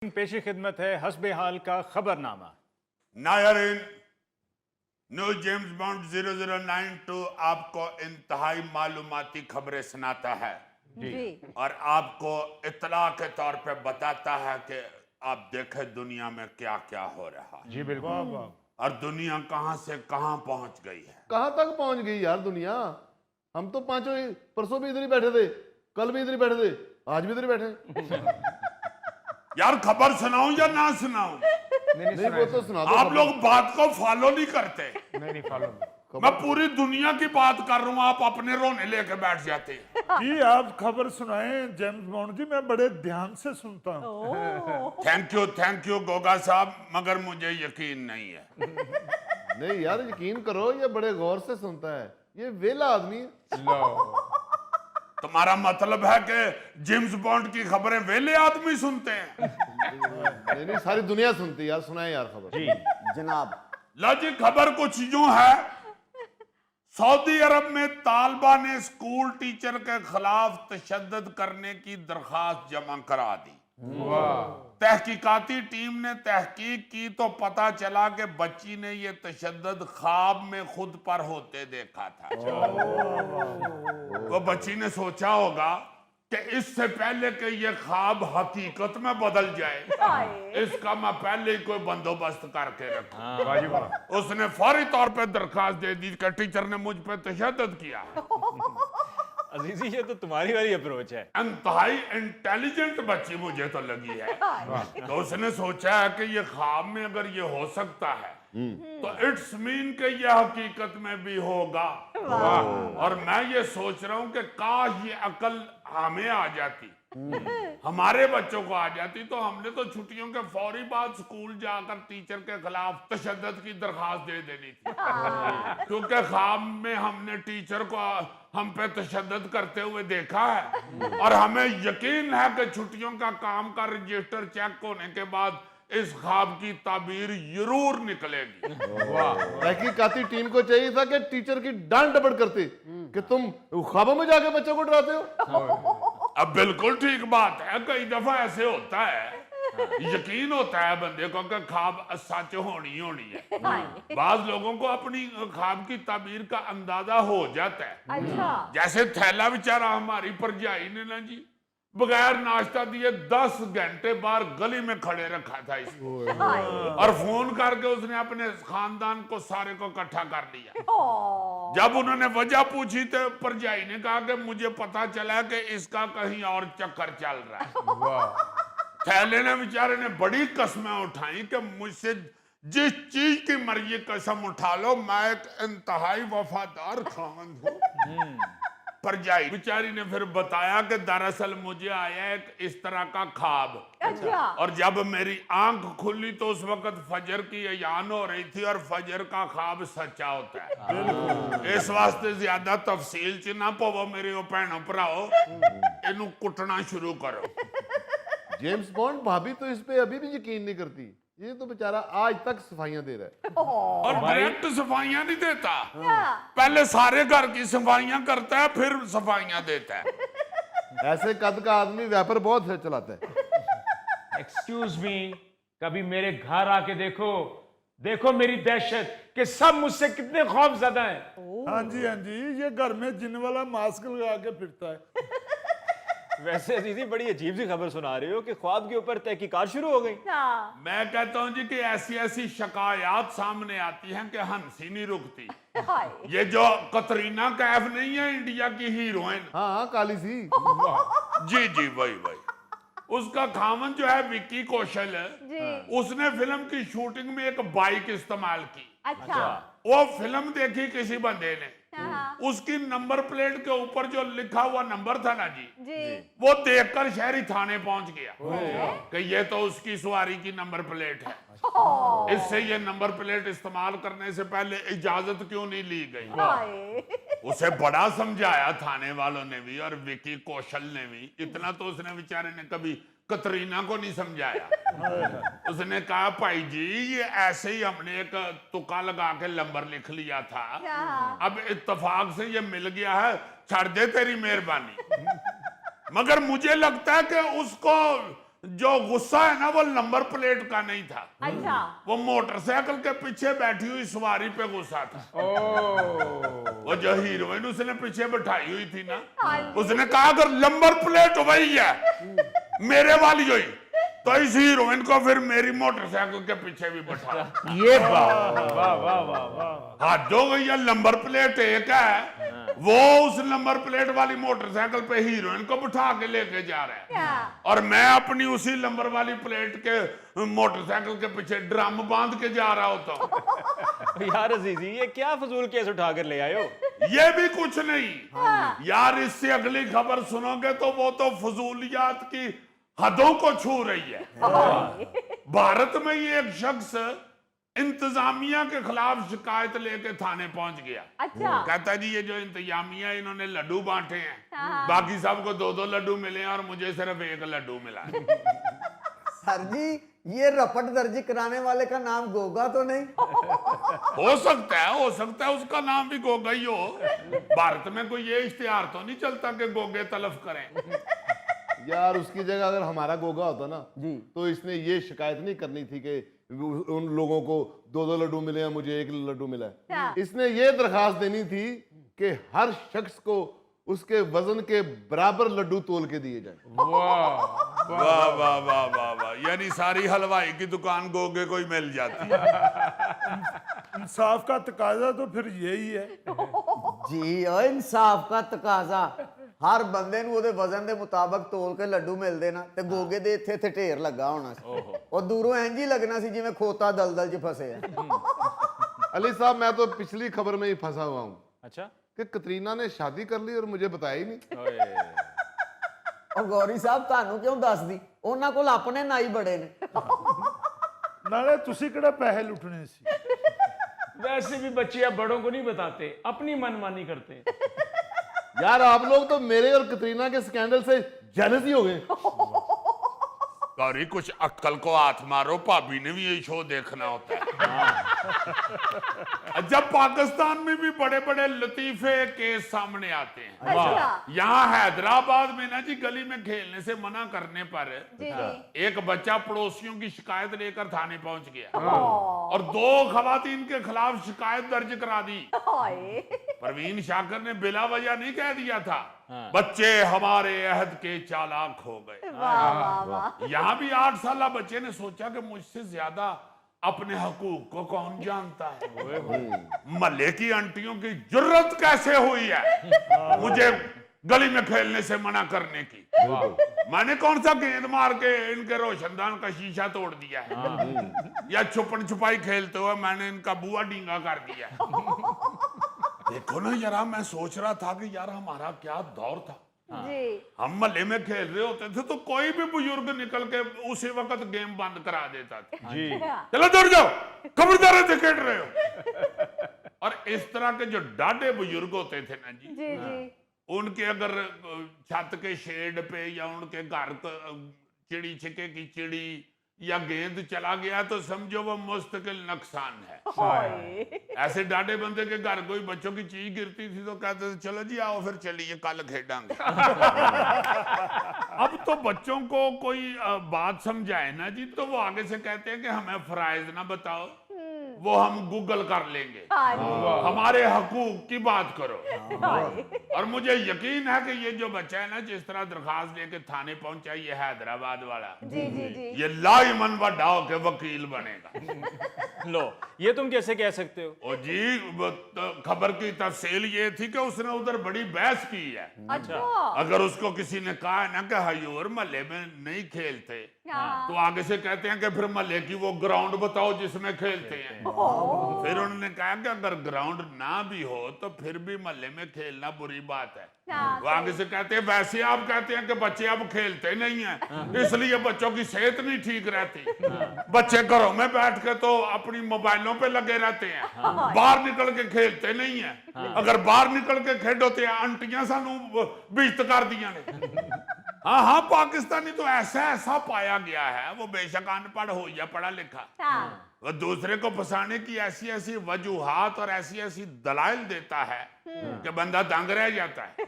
पेशी खिदमत है हस्बे हाल का खबरनामा। नायरीन, न्यू जेम्स बॉन्ड 0092 आपको इंतहाई मालूमाती खबरें सुनाता है जी। और आपको इत्तला के तौर पे बताता है कि आप देखें दुनिया में क्या क्या हो रहा है। जी बिल्कुल। और दुनिया कहां से कहां पहुंच गई है। कहाँ तक पहुंच गई यार दुनिया। हम तो पांचों परसों भी इधर ही बैठे थे, कल भी इधर ही बैठे थे, आज भी इधर ही बैठे। यार खबर सुनाऊं या ना सुनाऊं? नहीं वो तो सुना दो। आप लोग बात को फॉलो नहीं करते। नहीं फॉलो। मैं पूरी दुनिया की बात कर रहा हूं, आप अपने रोने लेके बैठ जाते हैं। जी आप खबर सुनाएं जेम्स बॉन्ड जी, मैं बड़े ध्यान से सुनता हूँ। थैंक यू गोगा साहब, मगर मुझे यकीन नहीं है। नहीं यार यकीन करो, ये बड़े गौर से सुनता है, ये वेला आदमी है। तुम्हारा मतलब है कि जेम्स बॉन्ड की खबरें वेले आदमी सुनते हैं? नहीं सारी दुनिया सुनती है यार, सुनाए यार खबर। जी जनाब। लो जी, खबर कुछ यूं है। सऊदी अरब में तालिबा ने स्कूल टीचर के खिलाफ तशद्दुद करने की दरखास्त जमा करा दी। तहकीकाती टीम ने तहकीक की तो पता चला कि बच्ची ने यह तशद्दुद ख्वाब में खुद पर होते देखा था। वो बच्ची ने सोचा होगा कि इससे पहले कि ये ख्वाब हकीकत में बदल जाए, इसका मैं पहले ही कोई बंदोबस्त करके रखूं। उसने फौरी तौर पे दरखास्त दे दी कि टीचर ने मुझ पे तशद्दुद किया। अजीजी, ये तो तुम्हारी वाली अप्रोच है। इंतहाई इंटेलिजेंट बच्ची मुझे तो लगी है। तो उसने सोचा है कि ये ख्वाब में अगर ये हो सकता है तो इट्स मीन कि ये हकीकत में भी होगा। और मैं ये सोच रहा हूं कि काश ये अकल हमें आ जाती, हमारे बच्चों को आ जाती, तो हमने तो छुट्टियों के फौरी बाद स्कूल जाकर टीचर के खिलाफ तशद्दुद की दरखास्त दे देनी थी। क्योंकि ख्वाब में हमने टीचर को हम पे तशद्दुद करते हुए देखा है और हमें यकीन है कि छुट्टियों का काम का रजिस्टर चेक होने के बाद इस ख्वाब की ताबीर जरूर निकलेगी। तहकीकाती टीम को चाहिए था कि टीचर की डांट डपट करती कि तुम ख्वाबों में जाके बच्चों को डराते हो। अब बिल्कुल ठीक बात है, कई दफा ऐसे होता है, यकीन होता है बंदे को कि ख्वाब सच होनी है। बाज लोगों को अपनी ख्वाब की ताबीर का अंदाजा हो जाता है। अच्छा। जैसे थैला बेचारा हमारी परजाई ने ना जी बगैर नाश्ता दिए 10 घंटे बाहर गली में खड़े रखा था इसको, और फोन करके उसने अपने खानदान को सारे को इकट्ठा कर लिया। जब उन्होंने वजह पूछी तो परजाई ने कहा कि मुझे पता चला कि इसका कहीं और चक्कर चल रहा है। थैले ने बेचारे ने बड़ी कसमें उठाई कि मुझसे जिस चीज की मर्जी कसम उठा लो, मैं एक इंतहाई वफादार खामंद हूँ। परजाई बेचारी ने फिर बताया कि दरअसल मुझे आया एक इस तरह का ख्वाब, अच्छा। और जब मेरी आंख खुली तो उस वक्त फजर की अयान हो रही थी और फजर का ख्वाब सच्चा होता है। इस वास्ते ज्यादा तफसील च ना पवो मेरे भैनों भराओ, इनू कुटना शुरू करो। जेम्स बॉन्ड भाभी तो इस पे अभी भी यकीन नहीं करती, ये तो बेचारा आज तक सफाइयां दे रहा है। और डायरेक्ट सफाइयां नहीं देता, पहले सारे घर की सफाइयां करता है फिर सफाइयां देता है। ऐसे कद का आदमी व्यापार बहुत है चलाता है। एक्सक्यूज मी, कभी मेरे घर आके देखो मेरी दहशत कि सब मुझसे कितने खौफजदा हैं। हाँ जी, ये घर में जिन वाला मास्क लगा के फिरता है। वैसे अजीजी, बड़ी अजीब सी खबर सुना रहे हो कि ख्वाब के ऊपर तहकीकात शुरू हो गई। मैं कहता हूं जी कि ऐसी ऐसी शिकायत सामने आती हैं कि हंसी नहीं रुकती। ये जो कतरीना कैफ नहीं है इंडिया की हीरोइन, हाँ काली सी। जी वही उसका खामन जो है विक्की कौशल, उसने फिल्म की शूटिंग में एक बाइक इस्तेमाल की। अच्छा। वो फिल्म देखी किसी बंदे ने, उसकी नंबर प्लेट के ऊपर जो लिखा हुआ नंबर था ना जी, वो देखकर शहरी थाने पहुंच गया कि ये तो उसकी सवारी की नंबर प्लेट है, इससे ये नंबर प्लेट इस्तेमाल करने से पहले इजाजत क्यों नहीं ली गई। उसे बड़ा समझाया थाने वालों ने भी और विकी कौशल ने भी, इतना तो उसने बेचारे ने कभी कतरीना को नहीं समझाया। उसने कहा भाई जी ये ऐसे ही हमने एक तुक्का लगा के नंबर लिख लिया था, अब इत्तेफाक से ये मिल गया है, छड़ दे तेरी मेहरबानी। मगर मुझे लगता है कि उसको जो गुस्सा है ना वो नंबर प्लेट का नहीं था, अच्छा वो मोटरसाइकिल के पीछे बैठी हुई सवारी पे गुस्सा था। वो जो हीरोइन उसने पीछे बैठाई हुई थी ना, उसने कहा अगर नंबर प्लेट वही है मेरे वाली हुई तो इस हीरोइन को फिर मेरी मोटरसाइकिल के पीछे भी बैठा। ये बात वाह वाह वाह वाह। हाँ जो भैया नंबर प्लेट एक है, वो उस नंबर प्लेट वाली मोटरसाइकिल पे हीरोइन को बिठा के लेके जा रहा है, क्या और मैं अपनी उसी नंबर वाली प्लेट के मोटरसाइकिल के पीछे ड्रम बांध के जा रहा होता हूँ। यार अजीजी ये क्या फजूल केस उठा कर ले आए हो? ये भी कुछ नहीं यार, इससे अगली खबर सुनोगे तो वो तो फजूलियात की हदों को छू रही है। भारत में ये एक शख्स इंतजामिया के खिलाफ शिकायत लेके थाने पहुंच गया। अच्छा कहता जी ये जो इंतजामिया इन्होंने लड्डू बांटे हैं, बाकी सबको 2-2 लड्डू मिले हैं और मुझे सिर्फ 1 लड्डू मिला है। सर जी ये रपट दर्जी कराने वाले का नाम गोगा तो नहीं? हो सकता है उसका नाम भी गोगा ही हो। भारत में कोई ये इश्तिहार तो नहीं चलता कि गोगे तलफ करें। यार उसकी जगह अगर हमारा गोगा होता ना जी तो इसने ये शिकायत नहीं करनी थी कि उन लोगों को 2-2 लड्डू मिले हैं, मुझे 1 लड्डू मिला क्या? है। इसने ये दरखास्त देनी थी कि हर शख्स को उसके वजन के बराबर लड्डू तोल के दिए जाए। वाह वाह वाह वाह वाह वाह, यानी सारी हलवाई की दुकान गोगे को ही मिल जाती है। इंसाफ का तकाजा तो फिर यही है। जी और इंसाफ का तकाजा हर बंदे ਨੂੰ ਉਹਦੇ ਵਜ਼ਨ ਦੇ ਮੁਤਾਬਕ ਤੋਲ ਕੇ ਲੱਡੂ ਮਿਲਦੇ ਨਾ ਤੇ ਗੋਗੇ ਦੇ ਇੱਥੇ ਇੱਥੇ ਢੇਰ ਲੱਗਾ ਹੋਣਾ ਸੀ। ਉਹ ਦੂਰੋਂ ਇੰਜ ਹੀ ਲੱਗਣਾ ਸੀ ਜਿਵੇਂ ਖੋਤਾ ਦਲਦਲ 'ਚ ਫਸੇ ਆ। अली साहब मैं तो पिछली खबर में ही फंसा हुआ हूँ अच्छा कि कतरीना ने शादी कर ली और मुझे बताया ही नहीं। ओए। ਉਹ ਗੌਰੀ ਸਾਹਿਬ ਤੁਹਾਨੂੰ ਕਿਉਂ ਦੱਸਦੀ? ਉਹਨਾਂ ਕੋਲ ਆਪਣੇ ਨਾਈ ਬੜੇ ਨੇ। नाले तुसी किहड़ा पैसे लुटने सी? वैसे भी बच्चे अब बड़ों को नहीं बताते, अपनी मनमानी करते। यार आप लोग तो मेरे और कतरीना के स्कैंडल से जेलस ही हो गए। गौरी कुछ अक्कल को हाथ मारो, भाभी ने भी यही शो देखना होता है। जब पाकिस्तान में भी बड़े बड़े लतीफे केस सामने आते हैं, अच्छा यहाँ हैदराबाद में ना जी गली में खेलने से मना करने पर जी जी एक बच्चा पड़ोसियों की शिकायत लेकर थाने पहुंच गया और 2 खवातीन के खिलाफ शिकायत दर्ज करा दी। हाय परवीन शाकर ने बिला वजह नहीं कह दिया था, बच्चे हमारे अहद के चालाक हो गए। वाह वाह वाह यहाँ भी 8 साला बच्चे ने सोचा कि मुझसे ज्यादा अपने हकूक को कौन जानता है। मल्ले की आंटियों की जुर्रत कैसे हुई है मुझे गली में खेलने से मना करने की। मैंने कौन सा गेंद मार के इनके रोशनदान का शीशा तोड़ दिया है, या छुपन छुपाई खेलते हुए मैंने इनका बुआ डींगा कर दिया है। देखो ना यार, मैं सोच रहा था कि यार हमारा क्या दौर था। जी हम मल्ले में खेल रहे होते थे तो कोई भी बुजुर्ग निकल के उसी वक्त गेम बंद करा देता था। जी चलो दौड़ जाओ, खबरदार है खेल रहे हो। और इस तरह के जो डाढ़े बुजुर्ग होते थे ना जी, जी जी उनके अगर छत के शेड पे या उनके घर चिड़ी छिके की चिड़ी या गेंद चला गया तो समझो वो मुस्तकिल नुकसान है। हाय ऐसे डाढ़े बंदे के घर कोई बच्चों की चीज गिरती थी तो कहते थे चलो जी आओ फिर चलिए कल खेलेंगे। अब तो बच्चों को कोई बात समझाए ना जी तो वो आगे से कहते हैं कि हमें फराइज ना बताओ, वो हम गूगल कर लेंगे, हाँ जी हमारे हकूक की बात करो। हाय और मुझे यकीन है कि ये जो बच्चा है ना जिस तरह दरखास्त लेके थाने पहुंचा, ये हैदराबाद वाला, जी जी जी ये लाइमन वडाओ के वकील बनेगा। लो ये तुम कैसे कह सकते हो? ओ जी खबर की तफसील ये थी कि उसने उधर बड़ी बहस की है। अच्छा अगर उसको किसी ने कहा है ना कि हयूर महल्ले में नहीं खेलते, हाँ तो आगे से कहते हैं कि फिर महल्ले की वो ग्राउंड बताओ जिसमें खेलते हैं। फिर उन्होंने कहा कि अगर ग्राउंड ना भी हो तो फिर भी महल्ले में खेलना बुरी बात है। हाँ, वो आगे से कहते हैं वैसे आप कहते हैं कि बच्चे अब खेलते नहीं हैं, इसलिए बच्चों की सेहत नहीं ठीक रहती। बच्चे घरों में बैठ के तो अपनी मोबाइलों पे लगे रहते हैं, बाहर निकल के खेलते नहीं है। अगर बाहर निकल के खेडोते हैं आंटियां सानू बेइज्जत कर दिया ने। हाँ हाँ, पाकिस्तानी तो ऐसा पाया गया है, वो बेशक अनपढ़ हो या पढ़ा लिखा, हाँ वो दूसरे को फंसाने की ऐसी ऐसी वजूहात और ऐसी ऐसी दलाइल देता है कि बंदा दंग रह जाता है।